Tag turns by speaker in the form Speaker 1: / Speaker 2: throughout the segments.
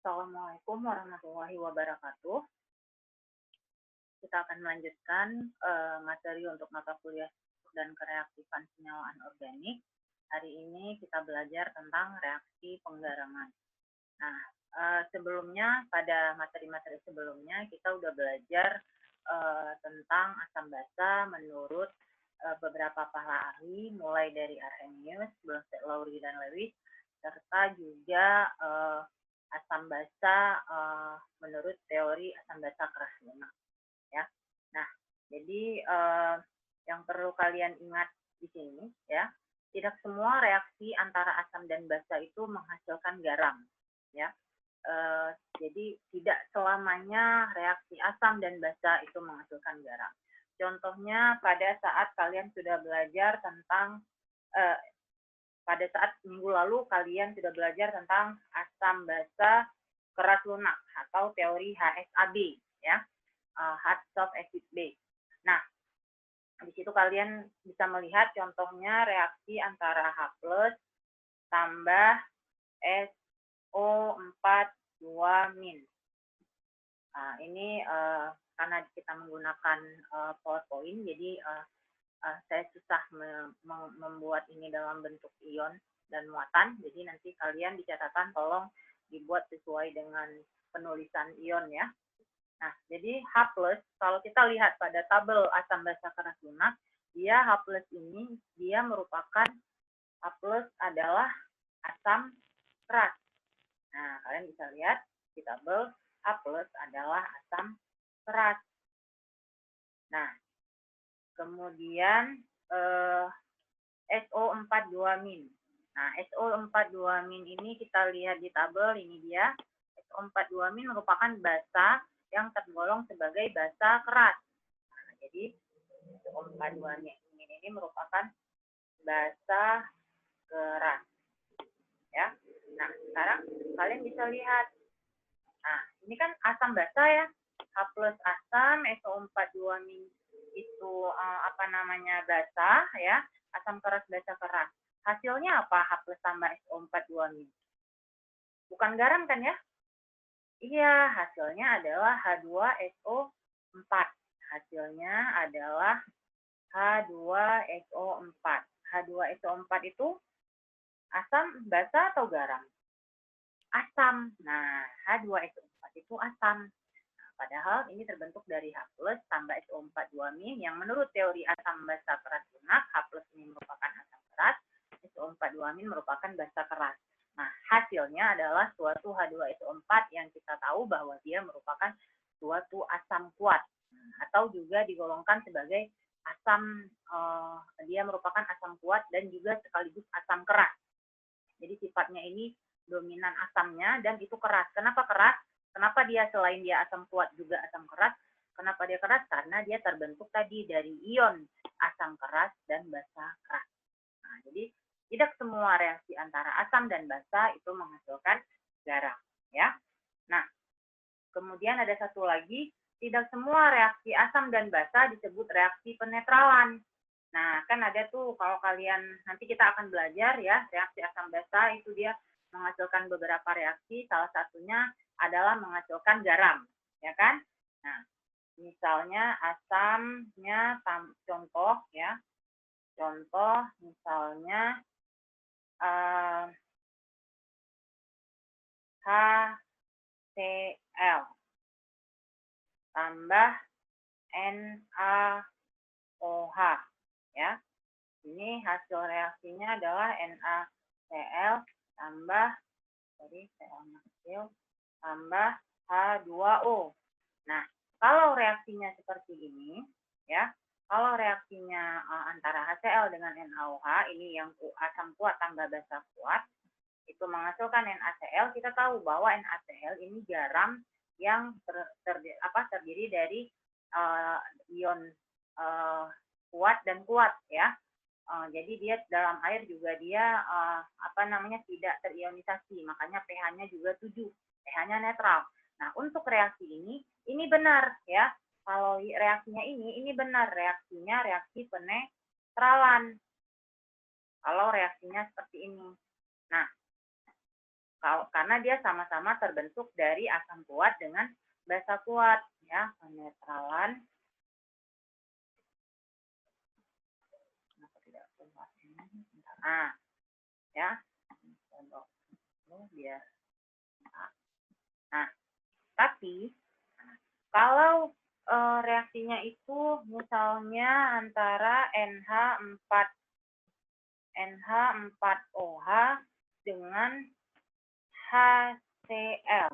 Speaker 1: Assalamualaikum warahmatullahi wabarakatuh. Kita akan melanjutkan materi untuk mata kuliah dan kereaktifan senyawa anorganik. Hari ini kita belajar tentang reaksi penggarangan. Nah, sebelumnya pada materi-materi sebelumnya kita udah belajar tentang asam basa menurut beberapa para ahli, mulai dari Arrhenius, Lowry dan Lewis, serta juga asam basa menurut teori asam basa keras lunak, ya. Nah, jadi yang perlu kalian ingat di sini, ya, tidak semua reaksi antara asam dan basa itu menghasilkan garam, ya. Jadi tidak selamanya reaksi asam dan basa itu menghasilkan garam. Contohnya pada saat kalian sudah belajar tentang pada saat minggu lalu kalian sudah belajar tentang asam basa keras lunak atau teori HSAB, ya, hard soft acid base. Nah, di situ kalian bisa melihat contohnya reaksi antara H+ tambah SO42-. Nah, ini karena kita menggunakan PowerPoint, jadi saya susah membuat ini dalam bentuk ion dan muatan, jadi nanti kalian di catatan tolong dibuat sesuai dengan penulisan ion, ya. Nah, jadi H+, kalau kita lihat pada tabel asam basa keras lunak, dia H+ ini dia merupakan H+ adalah asam keras. Nah, kalian bisa lihat di tabel H+ adalah asam keras. Nah, kemudian SO42-. Nah, SO42- ini kita lihat di tabel, ini dia. SO42- merupakan basa yang tergolong sebagai basa keras. Nah, jadi SO42- ini merupakan basa keras, ya. Nah, sekarang kalian bisa lihat. Nah, ini kan asam basa, ya. H+ asam, SO42- itu basa, ya, asam keras basa keras. Hasilnya apa? H+ tambah SO42-. Bukan garam kan, ya? Iya, hasilnya adalah H2SO4. Hasilnya adalah H2SO4. H2SO4 itu asam basa atau garam? Asam. Nah, H2SO4 itu asam. Padahal ini terbentuk dari H+ tambah SO42- yang menurut teori asam basa keras lunak, H+ ini merupakan asam keras, SO42- merupakan basa keras. Nah, hasilnya adalah suatu H2SO4 yang kita tahu bahwa dia merupakan suatu asam kuat, atau juga digolongkan sebagai asam, dia merupakan asam kuat dan juga sekaligus asam keras. Jadi sifatnya ini dominan asamnya dan itu keras. Kenapa keras? Kenapa dia selain dia asam kuat juga asam keras? Kenapa dia keras? Karena dia terbentuk tadi dari ion asam keras dan basa keras. Nah, jadi tidak semua reaksi antara asam dan basa itu menghasilkan garam, ya. Nah, kemudian ada satu lagi, tidak semua reaksi asam dan basa disebut reaksi penetralan. Nah, kan ada tuh kalau kalian nanti kita akan belajar, ya, reaksi asam basa itu dia menghasilkan beberapa reaksi, salah satunya adalah menghasilkan garam, ya kan? Nah, misalnya asamnya contoh, ya. Contoh misalnya HCl tambah NaOH, ya. Ini hasil reaksinya adalah NaCl tambah tambah H2O. Nah, kalau reaksinya seperti ini, ya, kalau reaksinya antara HCl dengan NaOH, ini yang asam kuat tambah basa kuat, itu menghasilkan NaCl, kita tahu bahwa NaCl ini garam yang terdiri dari ion kuat dan kuat, ya. Jadi dia dalam air juga dia tidak terionisasi, makanya pH-nya juga 7, pH-nya netral. Nah, untuk reaksi ini benar, ya. Kalau reaksinya ini benar, reaksinya reaksi penetralan. Kalau reaksinya seperti ini. Nah, karena dia sama-sama terbentuk dari asam kuat dengan basa kuat, ya. Penetralan. Kenapa tidak keluar ini? Nah, ya. Biar. Nah, tapi kalau reaksinya itu misalnya antara NH4OH dengan HCl.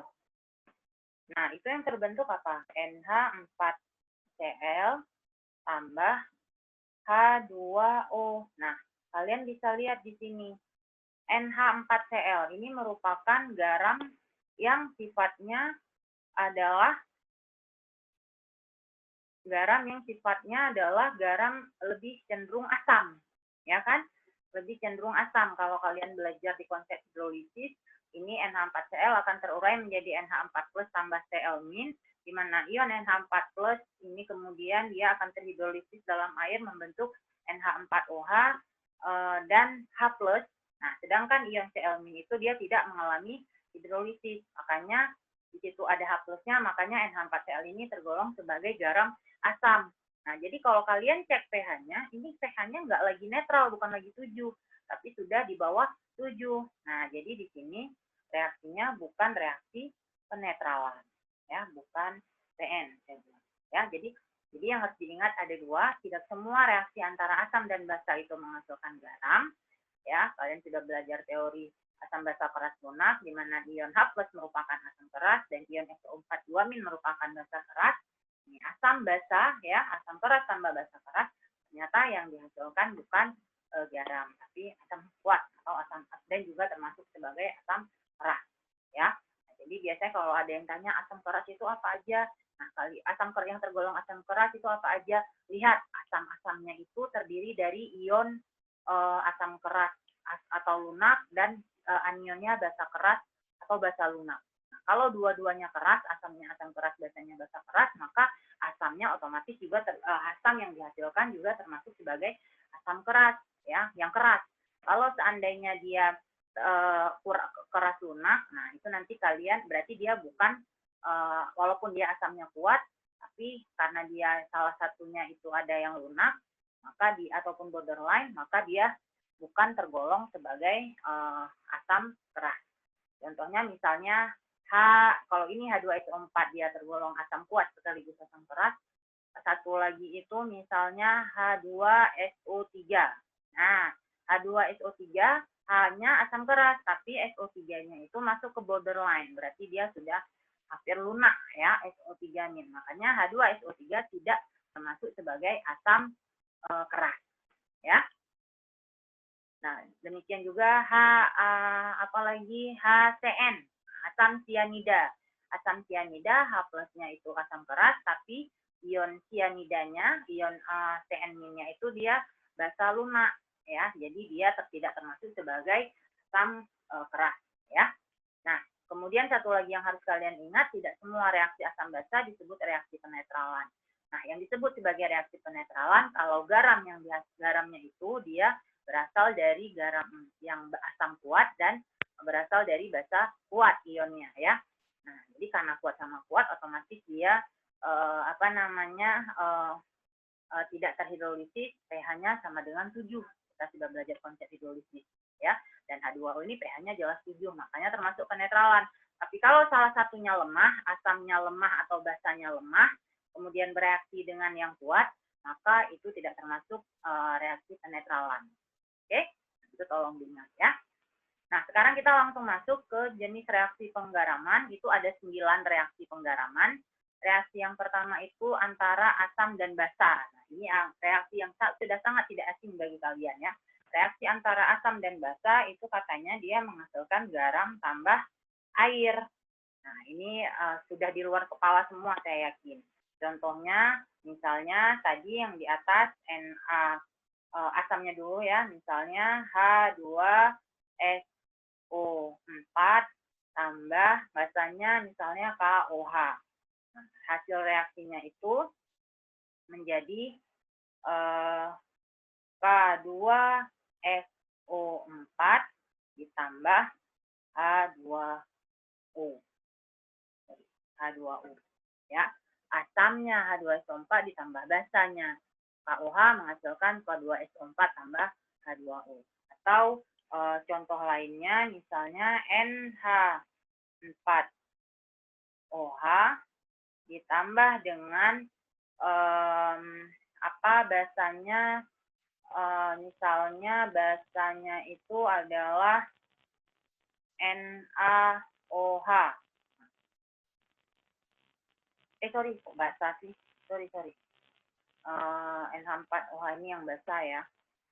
Speaker 1: Nah, itu yang terbentuk apa? NH4Cl tambah H2O. Nah, kalian bisa lihat di sini. NH4Cl ini merupakan garam yang sifatnya adalah garam lebih cenderung asam, ya kan? Lebih cenderung asam. Kalau kalian belajar di konsep hidrolisis, ini NH4Cl akan terurai menjadi NH4+ tambah Cl-, di mana ion NH4+ ini kemudian dia akan terhidrolisis dalam air membentuk NH4OH dan H+. Nah, sedangkan ion Cl- itu dia tidak mengalami hidrolisis. Makanya di situ ada H+-nya, makanya NH4Cl ini tergolong sebagai garam asam. Nah, jadi kalau kalian cek pH-nya, ini pH-nya nggak lagi netral, bukan lagi 7, tapi sudah di bawah 7. Nah, jadi di sini reaksinya bukan reaksi penetralan, ya, bukan PN. Ya, jadi yang harus diingat ada dua, tidak semua reaksi antara asam dan basa itu menghasilkan garam. Ya, kalian sudah belajar teori asam basa keras lunak, di mana ion H+ merupakan asam keras dan ion SO4 2- merupakan basa keras. Ini asam basa, ya, asam keras tambah basa keras, ternyata yang dihasilkan bukan garam, tapi asam kuat atau asam, dan juga termasuk sebagai asam keras, ya. Nah, jadi biasanya kalau ada yang tanya asam keras itu apa aja, nah kali asam keras yang tergolong asam keras itu apa aja, lihat asam-asamnya itu terdiri dari ion asam keras atau lunak dan anionnya basa keras atau basa lunak. Kalau dua-duanya keras, asamnya asam keras, basanya basa keras, maka asamnya otomatis juga asam yang dihasilkan juga termasuk sebagai asam keras, ya, yang keras. Kalau seandainya dia keras lunak, nah itu nanti kalian berarti dia bukan walaupun dia asamnya kuat, tapi karena dia salah satunya itu ada yang lunak, maka ataupun borderline, maka dia bukan tergolong sebagai asam keras. Contohnya misalnya kalau ini H2SO4 dia tergolong asam kuat sekaligus asam keras. Satu lagi itu misalnya H2SO3. Nah, H2SO3 hanya asam keras, tapi SO3-nya itu masuk ke borderline, berarti dia sudah hampir lunak, ya, SO3-. Makanya H2SO3 tidak termasuk sebagai asam keras, ya. Nah, demikian juga apalagi HCN, asam sianida. Asam sianida, H+-nya itu asam keras, tapi ion sianidanya, ion CN-nya itu dia basa lunak, ya. Jadi dia tidak termasuk sebagai asam keras, ya. Nah, kemudian satu lagi yang harus kalian ingat, tidak semua reaksi asam basa disebut reaksi penetralan. Nah, yang disebut sebagai reaksi penetralan, kalau garamnya itu dia berasal dari garam yang asam kuat dan berasal dari basa kuat ionnya, ya. Nah, jadi karena kuat sama kuat, otomatis dia tidak terhidrolisis, pH-nya sama dengan 7. Kita sudah belajar konsep hidrolisis, ya. Dan H2O ini pH-nya jelas 7, makanya termasuk penetralan. Tapi kalau salah satunya lemah, asamnya lemah atau basanya lemah, kemudian bereaksi dengan yang kuat, maka itu tidak termasuk reaksi penetralan. Oke, itu tolong diingat, ya. Nah, sekarang kita langsung masuk ke jenis reaksi penggaraman. Itu ada 9 reaksi penggaraman. Reaksi yang pertama itu antara asam dan basa. Nah, ini reaksi yang sudah sangat tidak asing bagi kalian, ya. Reaksi antara asam dan basa itu katanya dia menghasilkan garam tambah air. Nah, ini sudah di luar kepala semua, saya yakin. Contohnya, misalnya tadi yang di atas asamnya dulu, ya, misalnya H2SO4 tambah basanya misalnya KOH. Nah, hasil reaksinya itu menjadi K2SO4 ditambah H2O. H2O. Ya. Asamnya H2SO4 ditambah basanya KOH menghasilkan K2SO4 tambah H2O. Atau contoh lainnya misalnya NH4OH ditambah dengan basanya, misalnya basanya itu adalah NaOH. Sorry, kok basa sih? Sorry. NH4OH ini yang basa ya.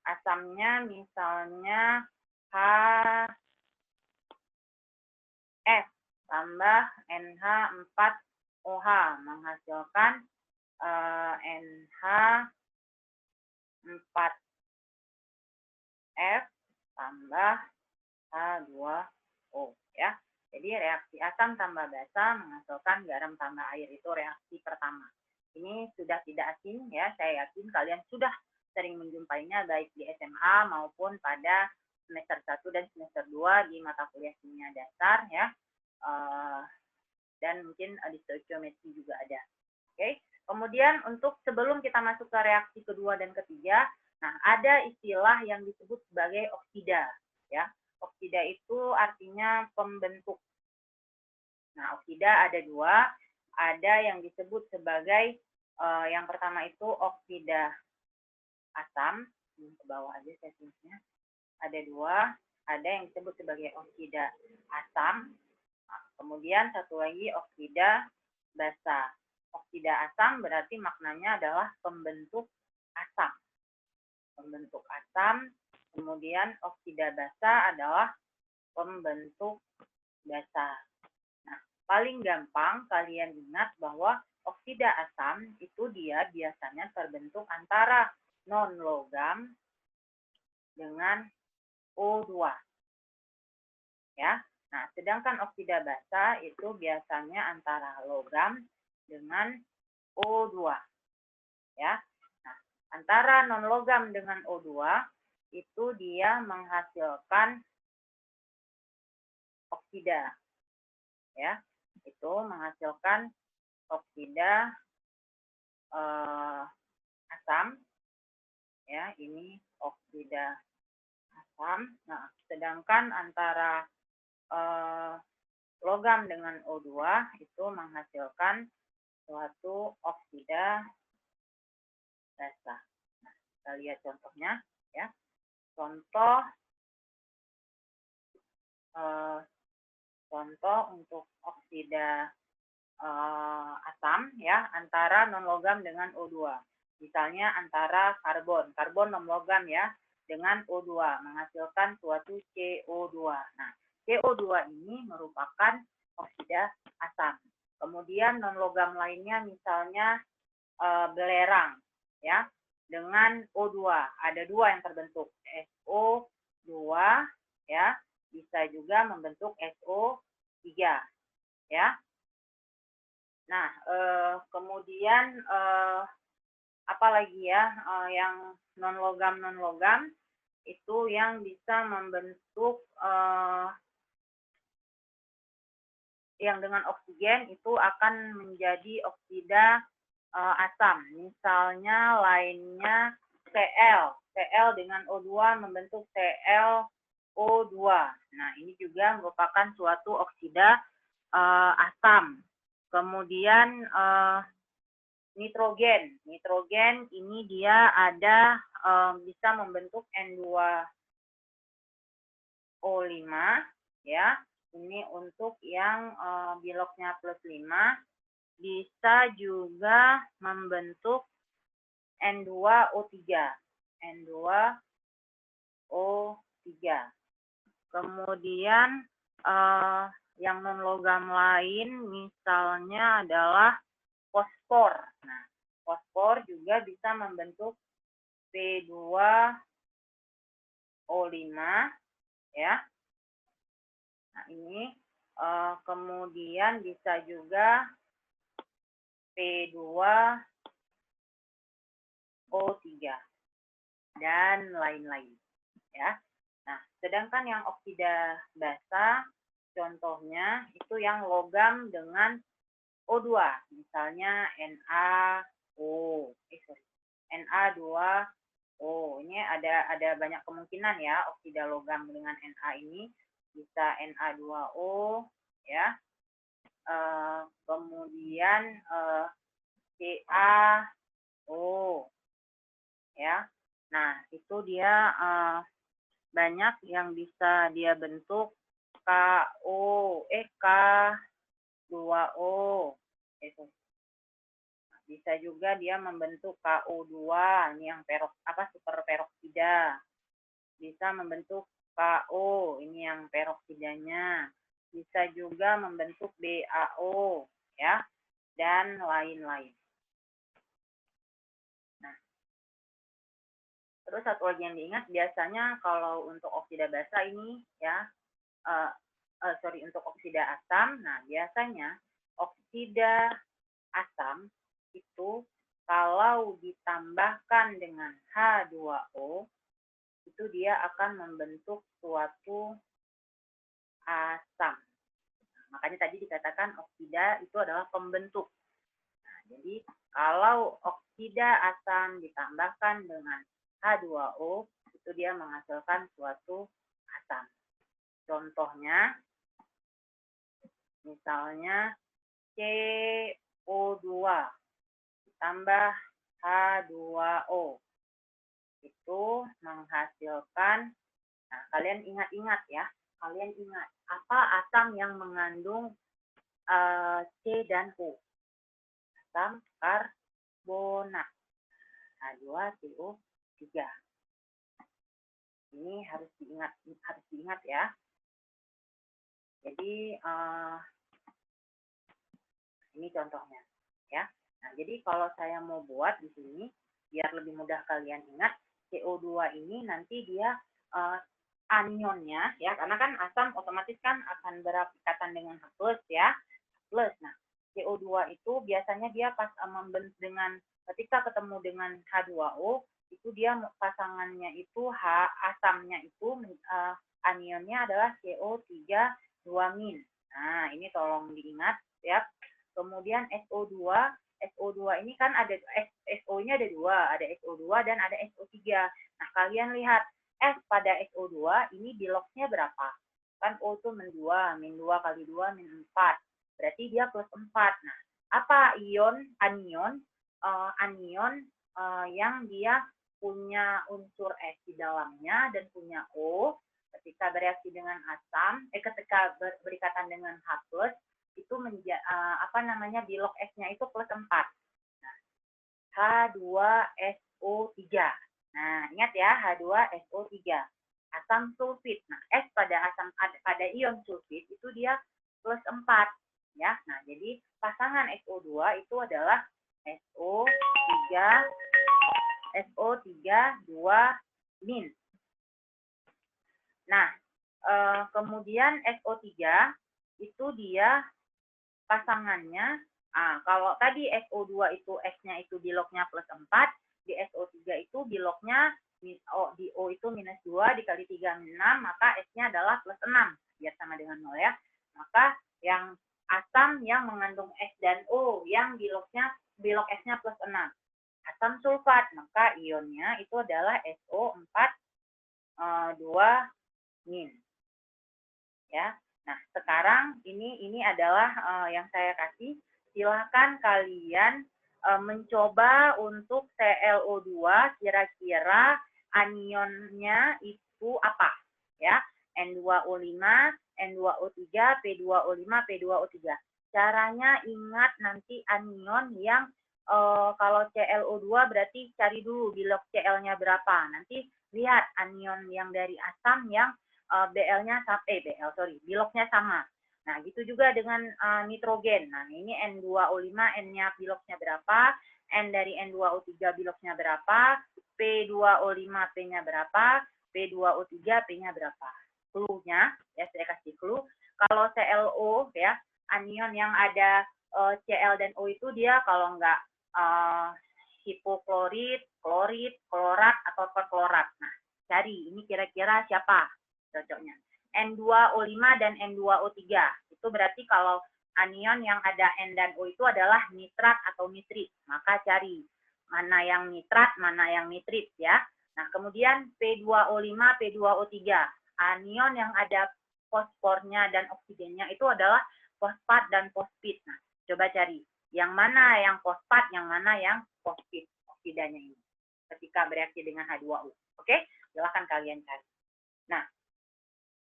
Speaker 1: Asamnya misalnya HF tambah NH4OH menghasilkan NH4F tambah H2O ya. Jadi reaksi asam tambah basa menghasilkan garam tambah air, itu reaksi pertama. Ini sudah tidak asing ya, saya yakin kalian sudah sering menjumpainya baik di SMA maupun pada semester 1 dan semester 2 di mata kuliah kimia dasar ya. Dan mungkin di stoikiometri juga ada. Oke. Kemudian untuk sebelum kita masuk ke reaksi kedua dan ketiga, nah ada istilah yang disebut sebagai oksida ya. Oksida itu artinya pembentuk. Nah, oksida ada dua, ada yang disebut sebagai yang pertama itu oksida asam, ke bawah aja saya tulisnya. Ada dua, ada yang disebut sebagai oksida asam, nah, kemudian satu lagi oksida basa. Oksida asam berarti maknanya adalah pembentuk asam. Pembentuk asam, kemudian oksida basa adalah pembentuk basa. Nah, paling gampang kalian ingat bahwa oksida asam itu dia biasanya terbentuk antara non-logam dengan O2. Ya. Nah, sedangkan oksida basa itu biasanya antara logam dengan O2. Ya. Nah, antara non-logam dengan O2 itu dia menghasilkan oksida. Ya. Itu menghasilkan oksida asam. Ya, ini oksida asam. Nah, sedangkan antara logam dengan O2 itu menghasilkan suatu oksida basa. Nah, kita lihat contohnya ya. Contoh untuk oksida asam ya antara non-logam dengan O2. Misalnya antara karbon non-logam ya dengan O2 menghasilkan suatu CO2. Nah, CO2 ini merupakan oksida asam. Kemudian non-logam lainnya misalnya belerang ya dengan O2. Ada dua yang terbentuk, SO2 ya, bisa juga membentuk SO3 ya. Nah, kemudian apalagi ya yang non-logam itu yang bisa membentuk yang dengan oksigen itu akan menjadi oksida asam. Misalnya lainnya Cl dengan O2 membentuk ClO2. Nah, ini juga merupakan suatu oksida asam. Kemudian nitrogen ini dia ada bisa membentuk N2O5 ya. Ini untuk yang biloknya +5, bisa juga membentuk N2O3. Kemudian yang non-logam lain misalnya adalah fosfor. Nah, fosfor juga bisa membentuk P2O5 ya. Nah, ini kemudian bisa juga P2O3 dan lain-lain ya. Nah, sedangkan yang oksida basa contohnya itu yang logam dengan O2, misalnya NaO, Na2O. Ini ada banyak kemungkinan ya, oksida logam dengan Na ini bisa Na2O ya. Kemudian CaO ya. Nah, itu dia banyak yang bisa dia bentuk K2O itu. Bisa juga dia membentuk KO2, ini yang super peroksida. Bisa membentuk KO, ini yang peroksidanya. Bisa juga membentuk BaO ya, dan lain-lain. Nah, terus satu lagi yang diingat, biasanya kalau untuk oksida basa ini ya, untuk oksida asam, nah biasanya oksida asam itu kalau ditambahkan dengan H2O, itu dia akan membentuk suatu asam. Makanya tadi dikatakan oksida itu adalah pembentuk. Nah, jadi kalau oksida asam ditambahkan dengan H2O, itu dia menghasilkan suatu asam. Contohnya, misalnya CO2 ditambah H2O. Itu menghasilkan, nah kalian ingat-ingat ya, apa asam yang mengandung C dan O? Asam karbonat, H2CO3. Ini harus diingat ya. Jadi ini contohnya ya. Nah, jadi kalau saya mau buat di sini biar lebih mudah kalian ingat, CO2 ini nanti dia anionnya ya, karena kan asam otomatis kan akan berikatan dengan H+ ya. H+. Nah, CO2 itu biasanya dia pas dengan ketika ketemu dengan H2O, itu dia pasangannya itu asamnya itu anionnya adalah CO3 2-. Nah, ini tolong diingat ya. Kemudian SO2 ini kan ada SO-nya ada dua, ada SO2 dan ada SO3. Nah, kalian lihat S pada SO2 ini di log-nya berapa? Kan O itu -2 kali 2 -4. Berarti dia +4. Nah, apa anion yang dia punya unsur S di dalamnya dan punya O, ketika bereaksi dengan asam, ketika berikatan dengan H+, itu di log S-nya itu +4. Nah, H2SO3. Nah, ingat ya, H2SO3. Asam sulfit. Nah, S pada ion sulfit itu dia +4 ya. Nah, jadi pasangan SO2 itu adalah SO3 2-. Nah, kemudian SO3 itu dia pasangannya, kalau tadi SO2 itu S-nya itu di log-nya +4, di SO3 itu di log-nya di O itu -2 dikali 3 -6, maka S-nya adalah +6, biar sama dengan 0 ya. Maka yang asam yang mengandung S dan O yang di log S-nya +6. Asam sulfat, maka ionnya itu adalah SO4 2-. Ya. Nah, sekarang ini adalah yang saya kasih. Silahkan kalian mencoba untuk ClO2, kira-kira anionnya itu apa? Ya, N2O5, N2O3, P2O5, P2O3. Caranya ingat nanti anion yang kalau ClO2 berarti cari dulu di log Cl-nya berapa. Nanti lihat anion yang dari asam yang Bl-nya biloknya sama. Nah, gitu juga dengan nitrogen. Nah, ini N2O5, N-nya biloknya berapa, N dari N2O3 biloknya berapa, P2O5 P-nya berapa, P2O3 P-nya berapa. Clue-nya, ya saya kasih clue. Kalau ClO ya, anion yang ada Cl dan O itu dia kalau enggak hipoklorit, klorit, klorat, atau perklorat. Nah, cari ini kira-kira siapa cocoknya. N2O5 dan N2O3. Itu berarti kalau anion yang ada N dan O itu adalah nitrat atau nitrit. Maka cari mana yang nitrat, mana yang nitrit ya. Nah, kemudian P2O5, P2O3. Anion yang ada fosfornya dan oksigennya itu adalah fosfat dan fosfit. Nah, coba cari yang mana yang fosfat, yang mana yang fosfit oksidanya ini ketika bereaksi dengan H2O. Oke, silakan kalian cari. Nah,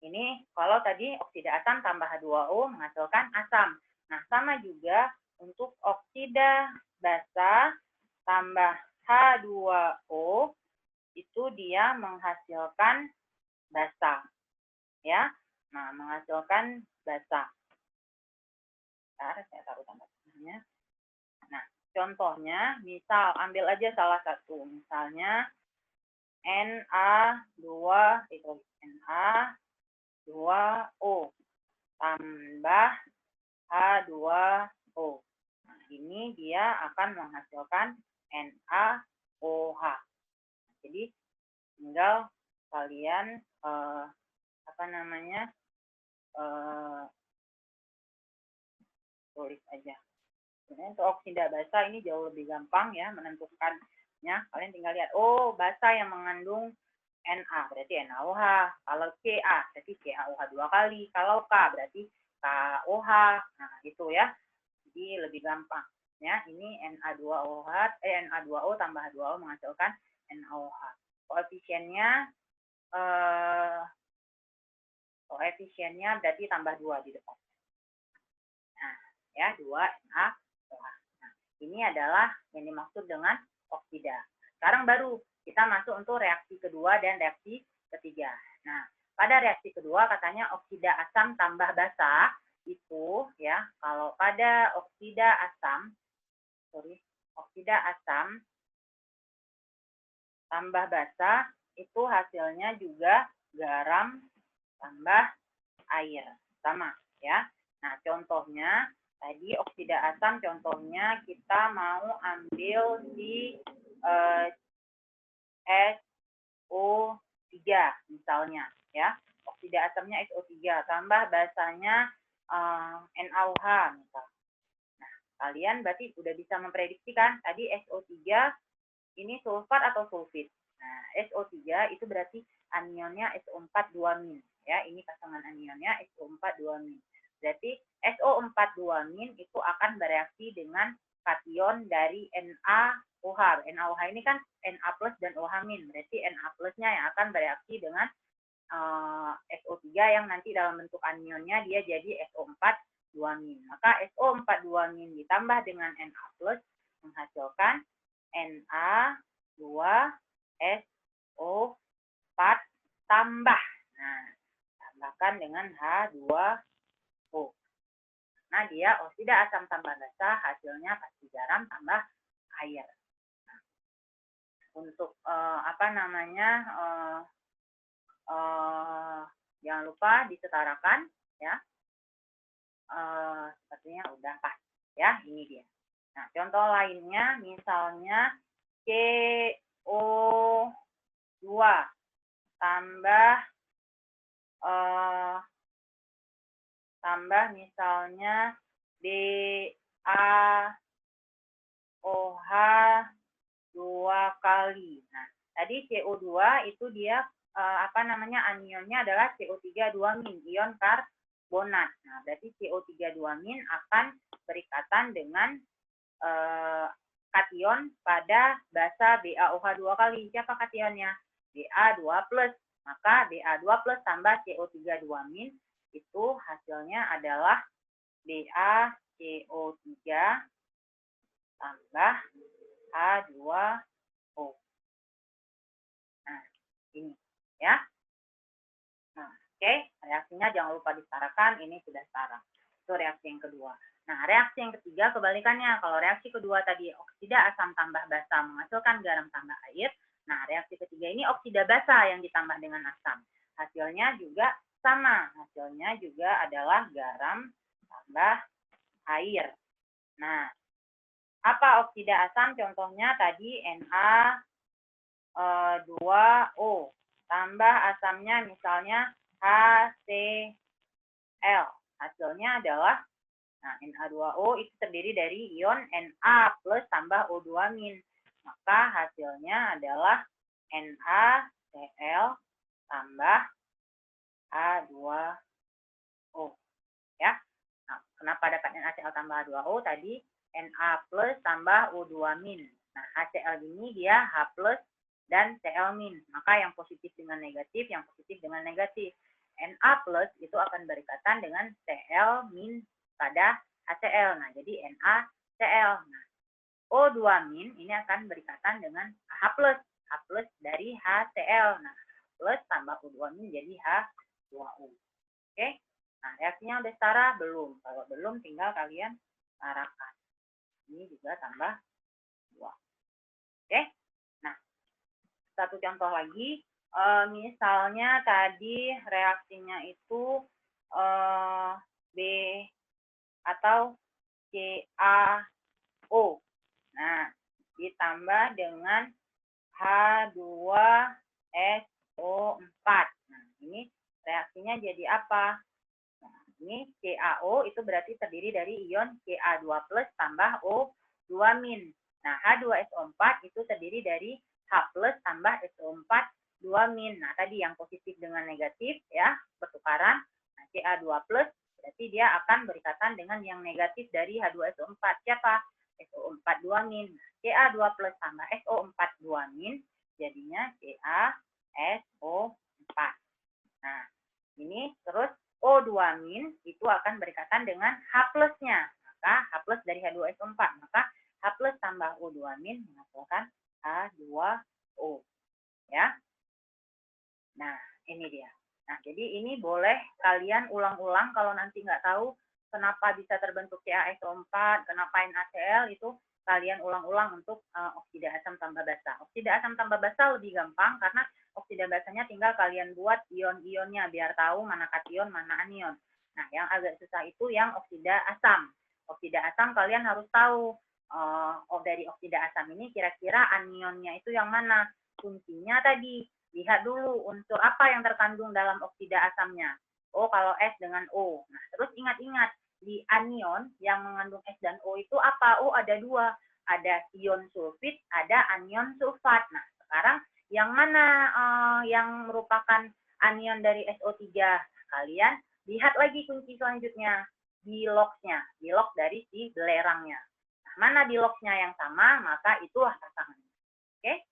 Speaker 1: ini kalau tadi oksida asam tambah H2O menghasilkan asam. Nah, sama juga untuk oksida basa tambah H2O itu dia menghasilkan basa. Ya. Nah, menghasilkan basa. Bentar, saya taruh tanda tangannya. Nah, contohnya, misal ambil aja salah satu. Misalnya Na2 itu Na2O tambah H2O. Nah, ini dia akan menghasilkan NaOH. Jadi tinggal kalian tulis aja. Sebenarnya untuk oksida basa ini jauh lebih gampang ya menentukannya. Kalian tinggal lihat, oh basa yang mengandung Na berarti NaOH. Kalau Ca berarti CaOH 2 kali. Kalau K berarti KOH. Nah, itu ya. Jadi lebih gampang. Ya, ini Na2O tambah H2O menghasilkan NaOH. Koefisiennya berarti tambah 2 di depan. Nah, ya 2 NaOH. Nah, ini adalah yang dimaksud dengan oksida. Sekarang baru kita masuk untuk reaksi kedua dan reaksi ketiga. Nah, pada reaksi kedua katanya oksida asam tambah basa itu ya, kalau pada oksida asam tambah basa itu hasilnya juga garam tambah air. Sama ya. Nah, contohnya tadi oksida asam contohnya kita mau ambil di SO3 misalnya ya. Oksida asamnya SO3 tambah basanya NaOH misal. Nah, kalian berarti udah bisa memprediksikan tadi SO3 ini sulfat atau sulfit. Nah, SO3 itu berarti anionnya SO4 2-. Ya, ini pasangan anionnya SO4 2-. Berarti SO4 2- itu akan bereaksi dengan kation dari NaOH. NaOH ini kan Na+ dan OH-. Berarti Na+-nya yang akan bereaksi dengan SO3 yang nanti dalam bentuk anionnya dia jadi SO4 2-. Maka SO4 2- ditambah dengan Na+ menghasilkan Na2SO4 tambah. Nah, tambahkan dengan H2O. Nah, dia oksida asam tambah basa, hasilnya pasti garam tambah air. Nah, untuk jangan lupa disetarakan ya. Sepertinya udah pas ya, ini dia. Nah, contoh lainnya misalnya CO2 tambah misalnya BaOH 2 kali. Nah, tadi CO2 itu dia anionnya adalah CO3 2-, ion karbonat. Nah, berarti CO3 2- akan berikatan dengan kation pada basa BaOH 2 kali. Siapa kationnya? Ba2+. Maka Ba2+ tambah CO3 2- itu hasilnya adalah BaCO3 tambah H2O. Nah, ini ya. Nah, oke, reaksinya jangan lupa disetarakan. Ini sudah setara. Itu reaksi yang kedua. Nah, reaksi yang ketiga kebalikannya. Kalau reaksi kedua tadi oksida asam tambah basa menghasilkan garam tambah air. Nah, reaksi ketiga ini oksida basa yang ditambah dengan asam. Hasilnya juga sama. Hasilnya juga adalah garam tambah air. Nah, apa oksida asam? Contohnya tadi Na2O. Tambah asamnya misalnya HCl. Hasilnya adalah, nah, Na2O itu terdiri dari ion Na plus tambah O2 min. Maka hasilnya adalah NaCl tambah H2O. Ya. Nah, kenapa dapat NaCl tambah H2O tadi? Na plus tambah O2 min. Nah, HCl ini dia H plus dan Cl min. Maka yang positif dengan negatif, yang positif dengan negatif. Na plus itu akan berikatan dengan Cl min pada HCl. Nah, jadi NaCl. Nah, O2 min ini akan berikatan dengan H plus dari HCl. Nah, plus tambah O2 min jadi H2O. Oke? Nah, reaksinya udah setara? Belum. Kalau belum, tinggal kalian setarakan. Ini juga tambah 2. Oke? Nah, satu contoh lagi. Misalnya tadi reaksinya itu B atau CaO. Nah, ditambah dengan H2SO4. Nah, ini reaksinya jadi apa? Nah, ini CaO itu berarti terdiri dari ion Ca2 plus tambah O2 min. Nah, H2SO4 itu terdiri dari H plus tambah SO4 2 min. Nah, tadi yang positif dengan negatif ya, bertukaran. Nah, Ca2 plus berarti dia akan berikatan dengan yang negatif dari H2SO4. Siapa? SO4 2 min. Ca2 plus tambah SO4 2 min jadinya CaSO4. Nah, ini terus O2 min itu akan berikatan dengan H plusnya. Maka H plus dari H2SO4. Maka H plus tambah O2 min menghasilkan H2O. Ya. Nah, ini dia. Nah, jadi ini boleh kalian ulang-ulang kalau nanti nggak tahu kenapa bisa terbentuk CaSO4, kenapa NaCl, itu kalian ulang-ulang untuk oksida asam tambah basa. Oksida asam tambah basa lebih gampang karena oksida basanya tinggal kalian buat ion-ionnya biar tahu mana kation, mana anion. Nah, yang agak susah itu yang oksida asam. Oksida asam kalian harus tahu dari oksida asam ini kira-kira anionnya itu yang mana. Kuncinya tadi lihat dulu unsur apa yang terkandung dalam oksida asamnya. Oh, kalau S dengan O. Nah, terus ingat-ingat, di anion yang mengandung S dan O itu apa? Oh, ada dua. Ada ion sulfit, ada anion sulfat. Nah, sekarang yang mana yang merupakan anion dari SO3? Kalian lihat lagi kunci selanjutnya. Di logsnya. Di log dari si belerangnya. Nah, mana di logsnya yang sama, maka itulah pasangannya. Oke?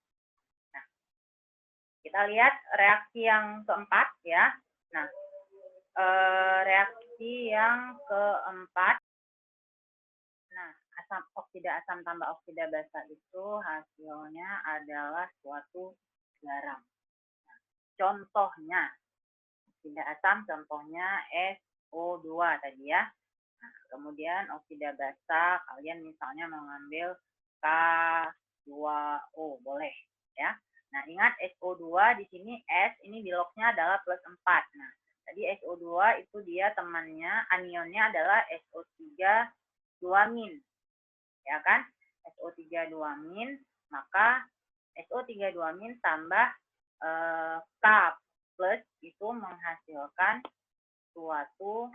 Speaker 1: Kita lihat reaksi yang keempat ya. Nah, reaksi yang keempat. Nah, oksida asam tambah oksida basa itu hasilnya adalah suatu garam. Nah, contohnya, oksida asam contohnya SO2 tadi ya. Nah, kemudian oksida basa, kalian misalnya mengambil K2O, boleh ya. Nah, ingat SO2 di sini S ini di lognya adalah plus 4. Nah, tadi SO2 itu dia temannya, anionnya adalah SO3 2 min. Ya kan? SO3 2 min, maka SO3 2 min tambah K plus itu menghasilkan suatu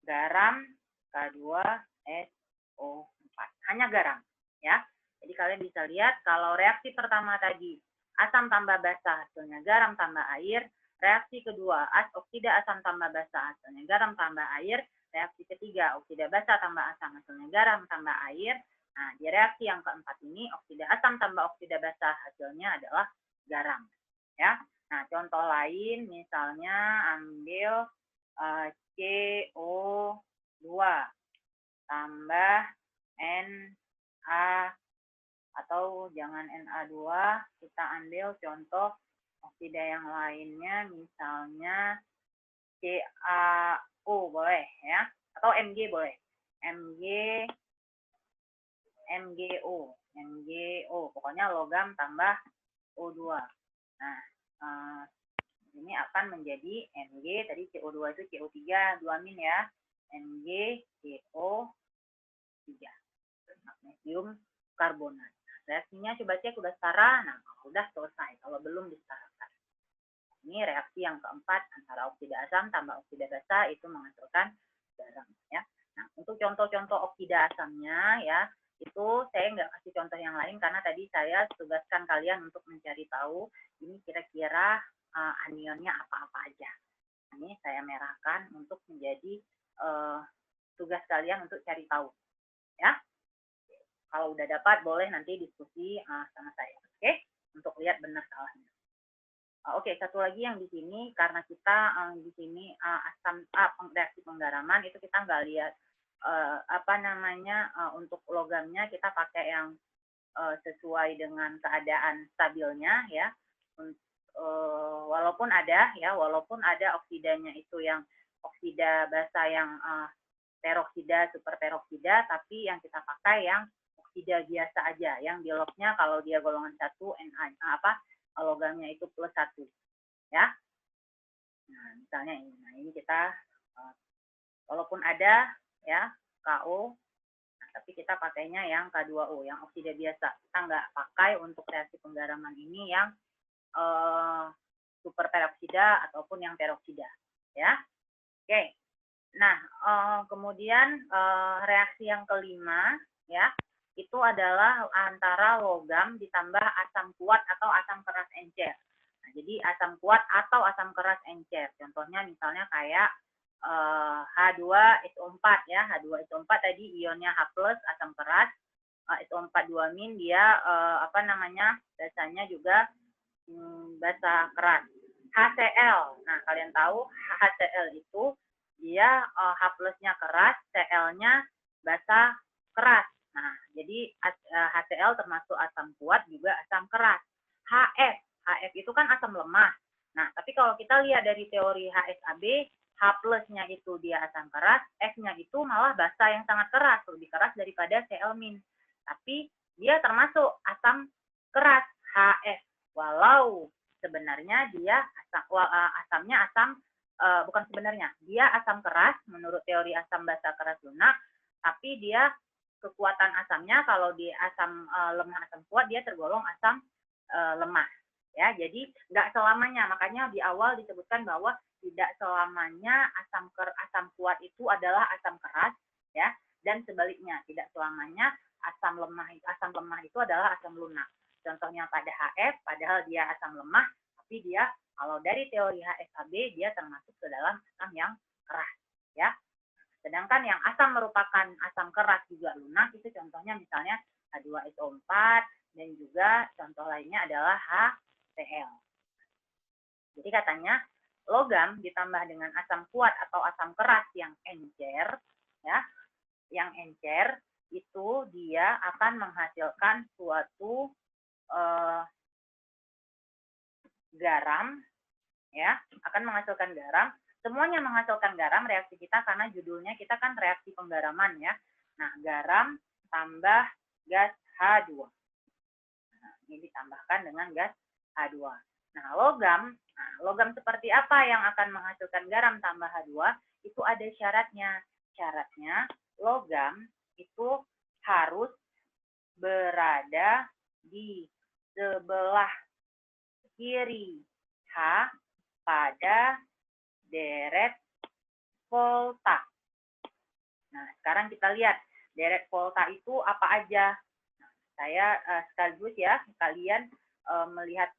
Speaker 1: garam K2SO4. Hanya garam, ya. Jadi kalian bisa lihat kalau reaksi pertama tadi asam tambah basa hasilnya garam tambah air, reaksi kedua oksida asam tambah basa hasilnya garam tambah air, reaksi ketiga oksida basa tambah asam hasilnya garam tambah air. Nah, di reaksi yang keempat ini oksida asam tambah oksida basa hasilnya adalah garam, ya. Nah, contoh lain misalnya ambil CO2 tambah Na atau jangan Na2, kita ambil contoh oksida yang lainnya misalnya CaO boleh ya, atau Mg boleh. MgO pokoknya logam tambah O2. Nah, ini akan menjadi Mg, tadi CO2 itu CO3 2 min ya, MgCO3 magnesium karbonat. Reaksinya coba cek udah setara. Nah, udah selesai. Kalau belum disetarakan. Ini reaksi yang keempat antara oksida asam tambah oksida basa itu menghasilkan garam ya. Nah, untuk contoh-contoh oksida asamnya ya, itu saya nggak kasih contoh yang lain karena tadi saya tugaskan kalian untuk mencari tahu ini kira-kira anionnya apa-apa aja. Ini saya merahkan untuk menjadi tugas kalian untuk cari tahu ya. Kalau udah dapat boleh nanti diskusi sama saya, oke? Untuk lihat benar salahnya. Oke, satu lagi yang di sini karena kita di sini reaksi penggaraman itu kita nggak lihat untuk logamnya kita pakai yang sesuai dengan keadaan stabilnya ya. Walaupun ada oksidanya itu yang oksida basa yang peroksida, super peroksida, tapi yang kita pakai yang oksida biasa aja, yang di lognya kalau dia golongan 1 logamnya itu +1 ya. Nah, misalnya ini. Nah, ini kita walaupun ada ya KO, nah, tapi kita pakainya yang K2O, yang oksida biasa. Kita nggak pakai untuk reaksi penggaraman ini yang super peroksida ataupun yang peroksida ya. Oke. Nah, kemudian reaksi yang kelima ya, itu adalah antara logam ditambah asam kuat atau asam keras encer. Nah, jadi asam kuat atau asam keras encer. Contohnya misalnya kayak H2SO4 ya. H2SO4 tadi ionnya H+ asam keras. SO4 2- dia basanya juga basa keras. HCl. Nah, kalian tahu HCl itu dia H+-nya keras, Cl-nya basa keras. Nah, jadi HCl termasuk asam kuat juga asam keras. HF itu kan asam lemah. Nah, tapi kalau kita lihat dari teori HSAB, H+-nya itu dia asam keras, F-nya itu malah basa yang sangat keras, lebih keras daripada Cl-. Tapi dia termasuk asam keras HF. Walau sebenarnya dia asamnya asam bukan sebenarnya, dia asam keras menurut teori asam basa keras lunak, tapi dia kekuatan asamnya kalau di asam lemah asam kuat dia tergolong asam lemah ya. Jadi nggak selamanya, makanya di awal disebutkan bahwa tidak selamanya asam kuat itu adalah asam keras ya, dan sebaliknya tidak selamanya asam lemah itu adalah asam lunak. Contohnya pada HF, padahal dia asam lemah, tapi dia kalau dari teori HSAB dia termasuk ke dalam asam yang keras ya. Sedangkan yang asam merupakan asam keras juga lunak itu contohnya misalnya H2SO4 dan juga contoh lainnya adalah HCl. Jadi katanya logam ditambah dengan asam kuat atau asam keras yang encer ya, yang encer itu dia akan menghasilkan suatu garam ya, akan menghasilkan garam. Semuanya menghasilkan garam reaksi kita karena judulnya kita kan reaksi penggaraman ya. Nah, garam tambah gas H2. Nah, ini ditambahkan dengan gas H2. Nah, logam seperti apa yang akan menghasilkan garam tambah H2? Itu ada syaratnya. Syaratnya logam itu harus berada di sebelah kiri H pada deret volta. Nah, sekarang kita lihat deret volta itu apa aja. Nah, saya sekaligus ya, kalian melihat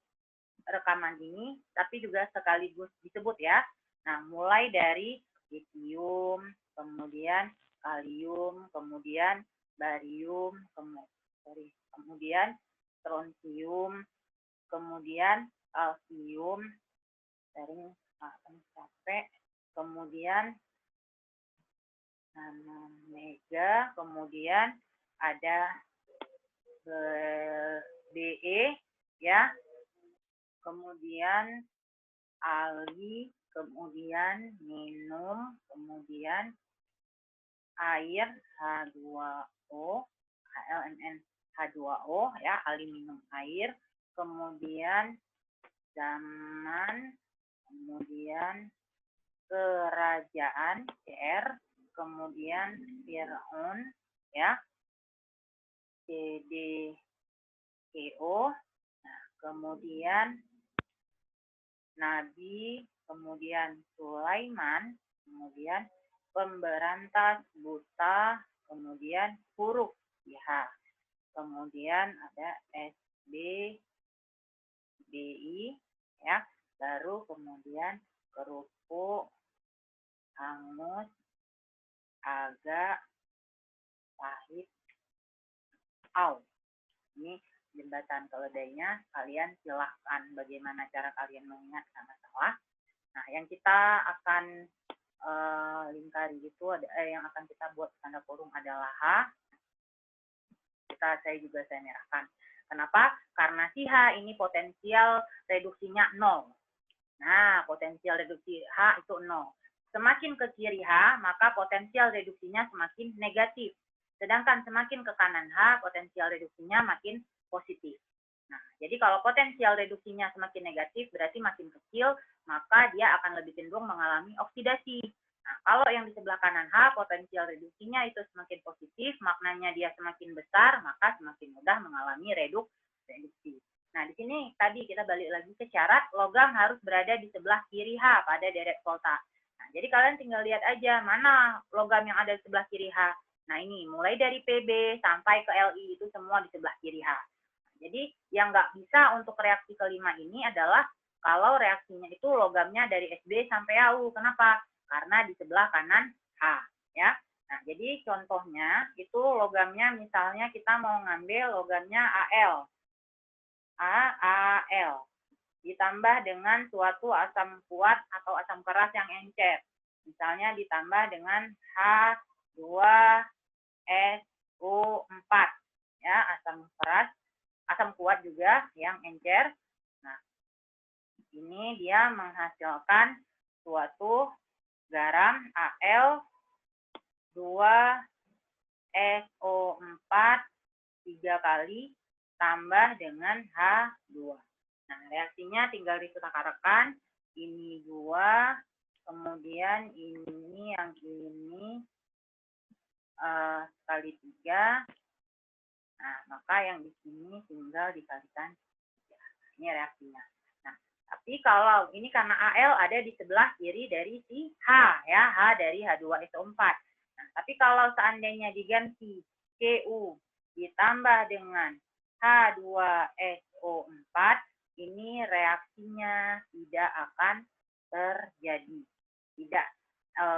Speaker 1: rekaman ini, tapi juga sekaligus disebut ya. Nah, mulai dari lithium, kemudian kalium, kemudian barium, kemudian strontium, kemudian kalsium, dari capek, kemudian mega, kemudian ada Be ya, kemudian ali, kemudian minum, kemudian air H2O, HLNN H2O ya, ali minum air, kemudian zaman, kemudian kerajaan CR, kemudian Firaun ya, CDEO, nah, kemudian Nabi, kemudian Sulaiman, kemudian pemberantas buta, kemudian huruf H, kemudian ada SB, BI, ya, baru kemudian kerupuk, hangus, agak, pahit, au. Ini jembatan keledainya, kalian silahkan bagaimana cara kalian mengingat sama-sama. Nah, yang kita akan lingkari itu yang akan kita buat tanda kurung adalah H. Saya merahkan. Kenapa? Karena si H ini potensial reduksinya 0. Nah, potensial reduksi H itu 0. Semakin ke kiri H, maka potensial reduksinya semakin negatif. Sedangkan semakin ke kanan H, potensial reduksinya makin positif. Nah, jadi kalau potensial reduksinya semakin negatif, berarti makin kecil, maka dia akan lebih cenderung mengalami oksidasi. Nah, kalau yang di sebelah kanan H, potensial reduksinya itu semakin positif, maknanya dia semakin besar, maka semakin mudah mengalami reduksi. Nah, di sini tadi kita balik lagi ke syarat, logam harus berada di sebelah kiri H pada deret volta. Nah, jadi kalian tinggal lihat aja mana logam yang ada di sebelah kiri H. Nah, ini mulai dari PB sampai ke LI itu semua di sebelah kiri H. Jadi yang nggak bisa untuk reaksi kelima ini adalah kalau reaksinya itu logamnya dari SB sampai AU. Kenapa? Karena di sebelah kanan H. Ya. Nah, jadi contohnya itu logamnya misalnya kita mau ngambil logamnya AL. AAL. Ditambah dengan suatu asam kuat atau asam keras yang encer. Misalnya ditambah dengan H2SO4. Ya, asam keras, asam kuat juga yang encer. Nah, ini dia menghasilkan suatu garam Al 2SO4 3 kali tambah dengan H2. Nah, reaksinya tinggal disetak-setakan. Ini 2, kemudian ini yang ini kali 3. Nah, maka yang di sini tinggal dikalikan 3. Ini reaksinya. Nah, tapi kalau ini karena Al ada di sebelah kiri dari si H, ya, H dari H2SO4. Nah, tapi kalau seandainya diganti Cu ditambah dengan H2SO4, ini reaksinya tidak akan terjadi, tidak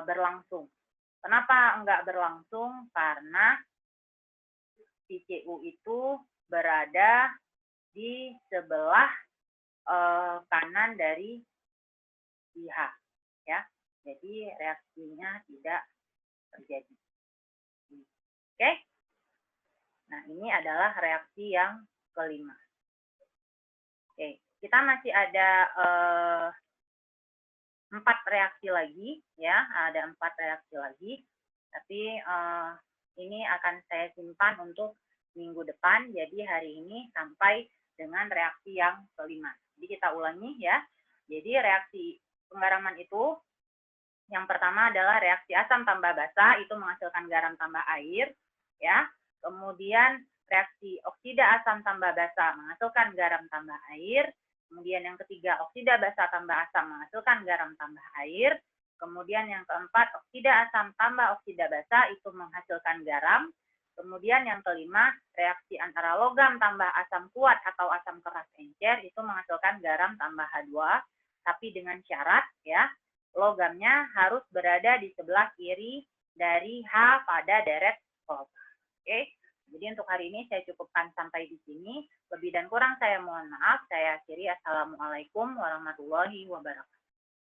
Speaker 1: berlangsung. Kenapa enggak berlangsung? Karena si Cu itu berada di sebelah kanan dari si H, ya. Jadi reaksinya tidak terjadi. Oke? Nah, ini adalah reaksi yang kelima. Oke, kita masih ada 4 reaksi lagi, ya. Ada 4 reaksi lagi. Tapi ini akan saya simpan untuk minggu depan. Jadi hari ini sampai dengan reaksi yang kelima. Jadi kita ulangi, ya. Jadi reaksi penggaraman itu yang pertama adalah reaksi asam tambah basa, itu menghasilkan garam tambah air, ya. Kemudian reaksi oksida asam tambah basa menghasilkan garam tambah air. Kemudian yang ketiga, oksida basa tambah asam menghasilkan garam tambah air. Kemudian yang keempat, oksida asam tambah oksida basa itu menghasilkan garam. Kemudian yang kelima, reaksi antara logam tambah asam kuat atau asam keras encer itu menghasilkan garam tambah H2, tapi dengan syarat, ya, logamnya harus berada di sebelah kiri dari H pada deret volta. Oke, jadi untuk hari ini saya cukupkan sampai di sini. Lebih dan kurang saya mohon maaf. Saya akhiri. Assalamualaikum warahmatullahi wabarakatuh.